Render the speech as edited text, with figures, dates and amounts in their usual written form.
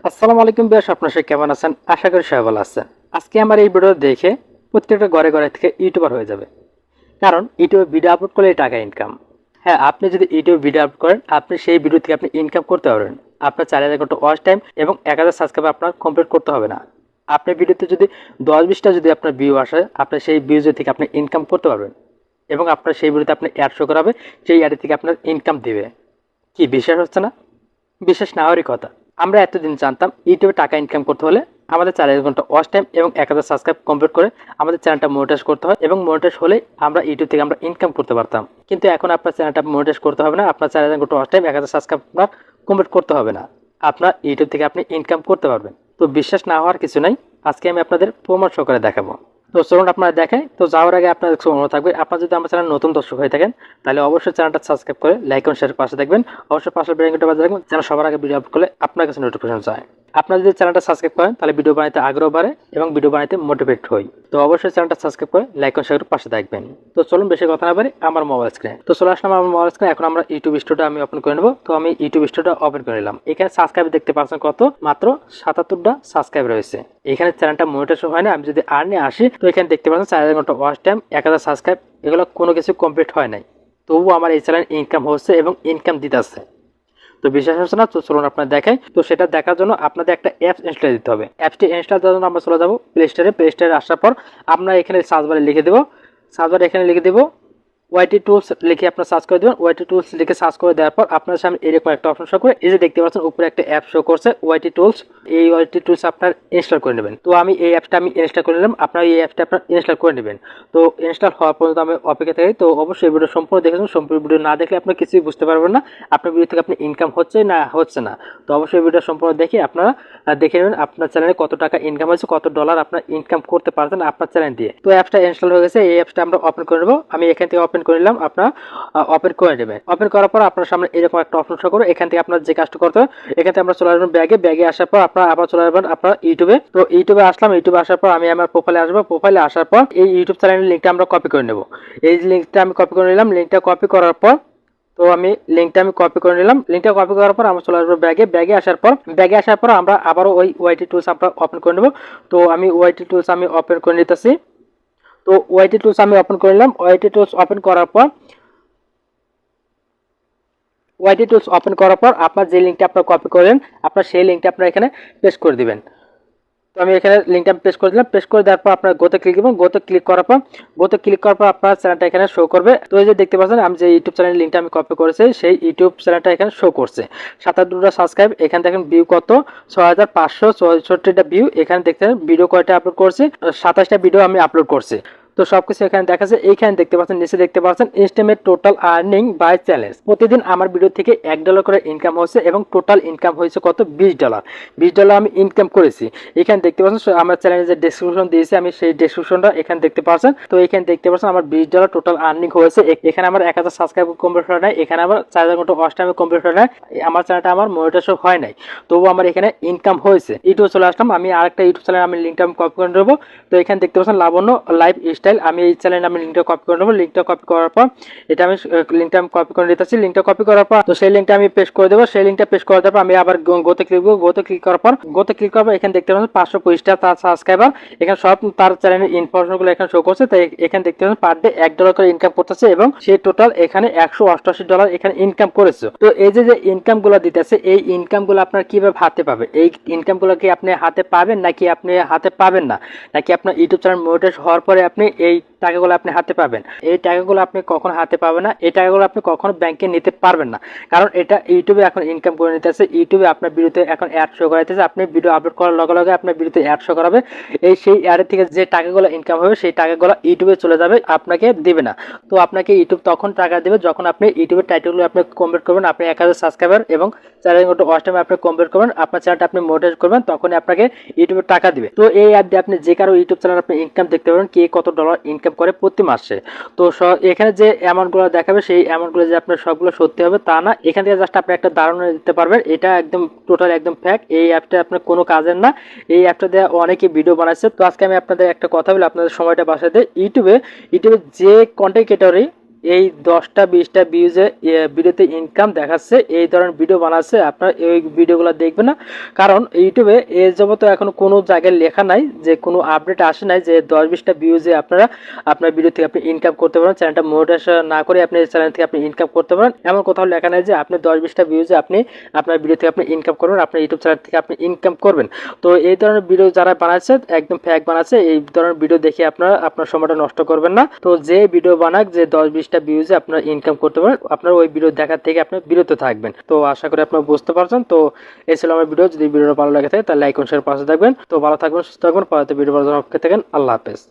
আসসালামু আলাইকুম বেশ, আপনারা সবাই কেমন আছেন? আশা করি সবাই ভালো আছেন। আজকে আমার এই ভিডিও দেখে প্রত্যেকটা ঘরে ঘরে থেকে ইউটিউবার হয়ে যাবে, কারণ ইউটিউবে ভিডিও আপলোড করলে টাকা ইনকাম। হ্যাঁ, আপনি যদি ইউটিউবে ভিডিও আপলোড করেন, আপনি সেই ভিডিও থেকে আপনি ইনকাম করতে পারবেন। আপনার 4000 ঘন্টা ওয়াচ টাইম এবং 1000 সাবস্ক্রাইবার আপনার কমপ্লিট করতে হবে না। আপনার ভিডিওতে যদি 10-20টা যদি আপনার ভিউ আসে, আপনার সেই ভিউজ থেকে আপনি ইনকাম করতে পারবেন এবং আপনার সেই ভিডিওতে আপনি অ্যাড শো করাবে, সেই অ্যাড থেকে আপনার ইনকাম দিবে। কি বিশ্বাস হচ্ছে না? বিশ্বাস না হওয়ারই কথা। আমরা এতদিন জানতাম ইউটিউবে টাকা ইনকাম করতে হলে আমাদের 4000 ঘন্টা ওয়াচ টাইম এবং 1000 সাবস্ক্রাইব কমপ্লিট করে আমাদের চ্যানেলটা মনিটাইজ করতে হয়, এবং মনিটাইজ হলে আমরা ইউটিউব থেকে আমরা ইনকাম করতে পারতাম। কিন্তু এখন আপনার চ্যানেলটা মনিটাইজ করতে হবে না, আপনার 4000 ঘন্টা ওয়াচ টাইম 1000 সাবস্ক্রাইব আপনার কমপ্লিট করতে হবে না, আপনার ইউটিউব থেকে আপনি ইনকাম করতে পারবেন। তো বিশ্বাস না হওয়ার কিছু নাই, আজকে আমি আপনাদের প্রমাণ সহকারে দেখাবো। তো চলুন আপনারা দেখাই। তো যাওয়ার আগে আপনাদের কিছু অনুরোধ থাকবে, আপনারা যদি আমার চ্যানেল নতুন দর্শক হয়ে থাকেন তাহলে অবশ্যই চ্যানেলটা সাবস্ক্রাইব করে লাইক এবং শেয়ার পাশে দেখবেন। অবশ্যই পাশে বেল আইকনটা বাজিয়ে রাখবেন যেন সবার আগে ভিডিও আপলোড করলে আপনার কাছে নোটিফিকেশন যায়। আপনারা যদি চ্যানেলটা সাবস্ক্রাইব করেন তাহলে ভিডিও বানাতে আগ্রহ বাড়ে এবং ভিডিও বানাতে মোটিভেট হই। তো অবশ্যই চ্যানেলটা সাবস্ক্রাইব করে লাইক এবং শেয়ার পাশে দেখবেন। তো চলুন বেশি কথা না বাড়ি আমার মোবাইল স্ক্রিনে। তো চলে আসলাম আমার মোবাইল স্ক্রিনে। এখন আমরা ইউটিউব স্টুডিও আমি ওপেন করে নেব। তো আমি ইউটিউব স্টুডিও ওপেন করে নিলাম। এখানে সাবস্ক্রাইব দেখতে পাচ্ছেন কত, মাত্র 77টা সাবস্ক্রাইব রয়েছে। এখানে চ্যানেলটা মনিটাইজ হয় না। আমি যদি আর্নে আসি তো এখানে দেখতে পাচ্ছেন 4000 ঘন্টা ওয়াচ টাইম, 1000 সাবস্ক্রাইব, এগুলো কোনো কিছু কমপ্লিট হয় নাই, তবুও আমার এই চ্যানেল ইনকাম হচ্ছে এবং ইনকাম দিতেছে। তো বিশ্বাস হচ্ছে না? তো চলুন আপনার দেখাই। তো সেটা দেখার জন্য আপনাদের একটা অ্যাপস ইনস্টল দিতে হবে। অ্যাপসটি ইনস্টল দেওয়ার জন্য আমরা চলে যাবো প্লে স্টোরে। প্লে স্টোরে আসার পর আমরা এখানে সার্চ বারে লিখে দেবো, সার্চ বারে এখানে লিখে দেবো ওয়াইটি টুলস লিখে আপনার সার্চ করে দেবেন। ওয়াইটি টুলস লিখে সার্চ করে দেওয়ার পর আপনার সামনে এরকম একটা অপশন শো করে, এই যে দেখতে পাচ্ছেন উপরে একটা অ্যাপ শো করছে ওয়াইটি টুলস। এই ওয়াইটি টুলস আপনার ইনস্টল করে নেবেন। তো আমি এই অ্যাপটা ইনস্টল করে নিলাম, আপনার এই অ্যাপটা আপনার ইনস্টল করে নেবেন। তো ইনস্টল হওয়ার পর্যন্ত আমি অপেক্ষা থাকি। তো অবশ্যই ভিডিও সম্পূর্ণ দেখেছেন, সম্পূর্ণ ভিডিও না দেখলে আপনি কিছুই বুঝতে পারবেন না আপনার ভিডিও থেকে আপনি ইনকাম হচ্ছে না হচ্ছে না। তো অবশ্যই ভিডিও সম্পূর্ণ দেখে আপনারা দেখে নেবেন আপনার চ্যানেলে কত টাকা ইনকাম হয়েছে, কত ডলার আপনার ইনকাম করতে পারছেন আপনার চ্যানেল দিয়ে। তো অ্যাপটা ইনস্টল হয়ে গেছে, এই অ্যাপটা আমরা ওপেন করে নেবো। আমি এখান থেকে ওপেন করে নিলাম, আপনার ওপেন করে নেবেন। ওপেন করার পর আপনার সামনে এরকম একটা অপশন শো করবে। এখান থেকে আপনার যে কাজটা করতে হবে, এখান থেকে আমরা চলে আসবেন ব্যাগে। ব্যাগে আসার পর আপনারা আবার চলে আসবেন আপনার ইউটিউবে। তো ইউটিউবে আসলাম, ইউটিউবে আসার পর আমি আমার প্রোফাইলে আসবো। প্রোফাইলে আসার পর এই ইউটিউব চ্যানেলের লিঙ্কটা আমরা কপি করে নেব। এই লিঙ্কটা আমি কপি করে নিলাম। লিঙ্কটা কপি করার পর তো আমি লিঙ্কটা কপি করে নিলাম। লিঙ্কটা কপি করার পর আমরা চলে আসবো ব্যাগে। ব্যাগে আসার পর আমরা আবারও ওই ওয়াইটি টুলস আমরা ওপেন করে নেব। তো আমি ওয়াইটি টুলস আমি ওপেন করে নিতেছি। তো ওয়াইটি টুলস আমি ওপেন করে নিলাম। ওয়াইটি টুলস ওপেন করার পর আপনার যে লিঙ্কটা আপনার কপি করেন, আপনার সেই লিঙ্কটা আপনার এখানে পেস্ট করে দিবেন। তো আমি এখানে লিঙ্কটা পেস্ট করে দিলাম। পেস্ট করে দেওয়ার পর আপনার গোতে ক্লিক দেবেন। গোতে ক্লিক করার পর আপনার চ্যানেলটা এখানে শো করবে। তো এই যে দেখতে পাচ্ছেন আমি যে ইউটিউব চ্যানেলের লিঙ্কটা আমি কপি করেছি, সেই ইউটিউব চ্যানেলটা এখানে শো করছে। 77টা সাবস্ক্রাইব, এখানে দেখেন ভিউ কত, 6564টা ভিউ। এখানে দেখতে ভিডিও কয়টা আপলোড করছি, 27টা ভিডিও আমি আপলোড করছি। তো সবকিছু এখানে দেখাচ্ছে। এইখানে দেখতে পাচ্ছেন, নিচে দেখতে পাচ্ছেন estimate total earning by challenge. প্রতিদিন আমার ভিডিও থেকে $1 করে ইনকাম হচ্ছে এবং টোটাল ইনকাম হয়েছে কত, $20। $20 আমি ইনকাম করেছি। এখানে দেখতে পাচ্ছেন আমার চ্যানেলে যে ডেসক্রিপশন দিয়েছি আমি সেই ডেসক্রিপশনটা এখানে দেখতে পাচ্ছেন। তো এখানে দেখতে পাচ্ছেন আমার $20 টোটাল আর্নিং হয়েছে। এখানে আমার 1000 সাবস্ক্রাইব কমপ্লিট হয় নাই, এখানে আমার 4000 ঘন্টা ওয়াচ টাইম কমপ্লিট হয় নাই, আমার চ্যানেলটা আমার মনিটাইজ হয় নাই, তবুও আমার এখানে ইনকাম হয়েছে। ইউটিউবে চলে আসলাম। আমি আরেকটা ইউটিউব চ্যানেল আমি লিঙ্কটা আমি কপি করে নেবো। তো এখানে দেখতে পাচ্ছেন লাবণ্য লাইফ স্টাইল, আমি এই চ্যানেলে আমি লিঙ্কটা কপি করে নেবো। লিঙ্কটা কপি করার পর এটা আমি লিঙ্কটা আমি কপি করে নিতেছি। লিঙ্কটা কপি করার পর তো সেই লিঙ্কটা আমি পেস্ট করে দেবো। সেই লিঙ্কটা পেস্ট করে দেওয়ার পর আমি আবার গোতে ক্লিক করবো। গোতে ক্লিক করার পর এখানে দেখতে পাচ্ছেন 525টা তার সাবস্ক্রাইবার, এখানে সব তার চ্যানেলের ইনফরমেশনগুলো এখানে শো করছে। তাই এখানে দেখতে পাচ্ছেন পার ডে $1 করে ইনকাম করতেছে এবং সে টোটাল এখানে $188 এখানে ইনকাম করেছে। তো এই যে ইনকাম গুলো দিতেছে, এই ইনকাম গুলো আপনার কিভাবে হাতে পাবে, এই ইনকাম গুলো কি আপনি হাতে পাবেন নাকি আপনি হাতে পাবেন না, নাকি আপনার ইউটিউব চ্যানেল মনিটাইজ হওয়ার পরে আপনি এই টাকাগুলো আপনি হাতে পাবেন? এই টাকাগুলো আপনি কখনো হাতে পাবেন না, এই টাকাগুলো আপনি কখনো ব্যাংকে নিতে পারবেন না, কারণ এটা ইউটিউবে এখন ইনকাম করে নিতেছে। ইউটিউবে আপনার ভিডিওতে এখন অ্যাড শো করাইতেছে। আপনি ভিডিও আপলোড করার লগে লগে আপনার ভিডিওতে অ্যাড শো করাবে। সেই অ্যাডের থেকে যে টাকাগুলো ইনকাম হবে সেই টাকাগুলো ইউটিউবে চলে যাবে, আপনাকে দেবে না। তো আপনাকে ইউটিউব তখন টাকা দেবে যখন আপনি ইউটিউবের টাইটেলগুলো আপনি কমপ্লিট করবেন, আপনি 1000 সাবস্ক্রাইবার এবং 4000 ঘন্টা ওয়াচ টাইম আপনি কমপ্লিট করবেন, আপনার চ্যানেলটা আপনি মনিটাইজ করবেন, তখনই আপনাকে ইউটিউবে টাকা দিবে। তো এই অ্যাপ দিয়ে আপনি যে কারো ইউটিউব চ্যানেল আপনি ইনকাম দেখতে পাবেন, কে কত ডলার ইনকাম করে প্রতি মাসে। তো এখানে যে অ্যামাউন্টগুলো দেখাবে সেই অ্যামাউন্টগুলো যে আপনার সবগুলো সত্যি হবে তা না। এখান থেকে জাস্ট আপনি একটা ধারণা দিতে পারবেন, এটা একদম টোটাল একদম ফ্যাক। এই অ্যাপটা আপনার কোনো কাজের না। এই অ্যাপটা দিয়ে অনেকে ভিডিও বানাচ্ছে। তো আজকে আমি আপনাদের একটা কথা বলি, আপনাদের সময়টা বাঁচাতে। ইউটিউবে যে কন্টেন্ট ক্রিয়েটরই এই 10টা 20টা ভিউজে ভিডিওতে ইনকাম দেখাচ্ছে, এই ধরনের ভিডিও বানাচ্ছে, আপনারা এই ভিডিওগুলো দেখবেন না। কারণ ইউটিউবে এ যাবত এখন কোনো জায়গায় লেখা নাই, যে কোনো আপডেট আসে নাই যে 10-20টা ভিউজে আপনারা আপনার ভিডিও থেকে আপনি ইনকাম করতে পারেন, চ্যানেলটা মনিটাইজেশন না করে আপনি চ্যানেল থেকে আপনি ইনকাম করতে পারেন, এমন কোথাও লেখা নাই যে আপনি 10-20টা ভিউজে আপনি আপনার ভিডিও থেকে আপনি ইনকাম করবেন, আপনার ইউটিউব চ্যানেল থেকে আপনি ইনকাম করবেন। তো এই ধরনের ভিডিও যারা বানাচ্ছে একদম ফেক বানাচ্ছে, এই ধরনের ভিডিও দেখে আপনারা আপনার সময়টা নষ্ট করবেন না। তো যে ভিডিও বানাক যে 10-20টা ভিউজে আপনারা ইনকাম করতে পারেন, আপনার ওই ভিডিও দেখার থেকে আপনি বিরত থাকবেন। তো আশা করি আপনারা বুঝতে পারছেন। তো এই ছিল আমার ভিডিও। যদি ভিডিওটা ভালো লাগে থাকে তাহলে লাইক ও শেয়ার পাশে থাকবেন। তো ভালো থাকবেন, সুস্থ থাকবেন, পরবর্তী ভিডিও পাওয়ার জন্য অপেক্ষা থাকেন। আল্লাহ হাফেজ।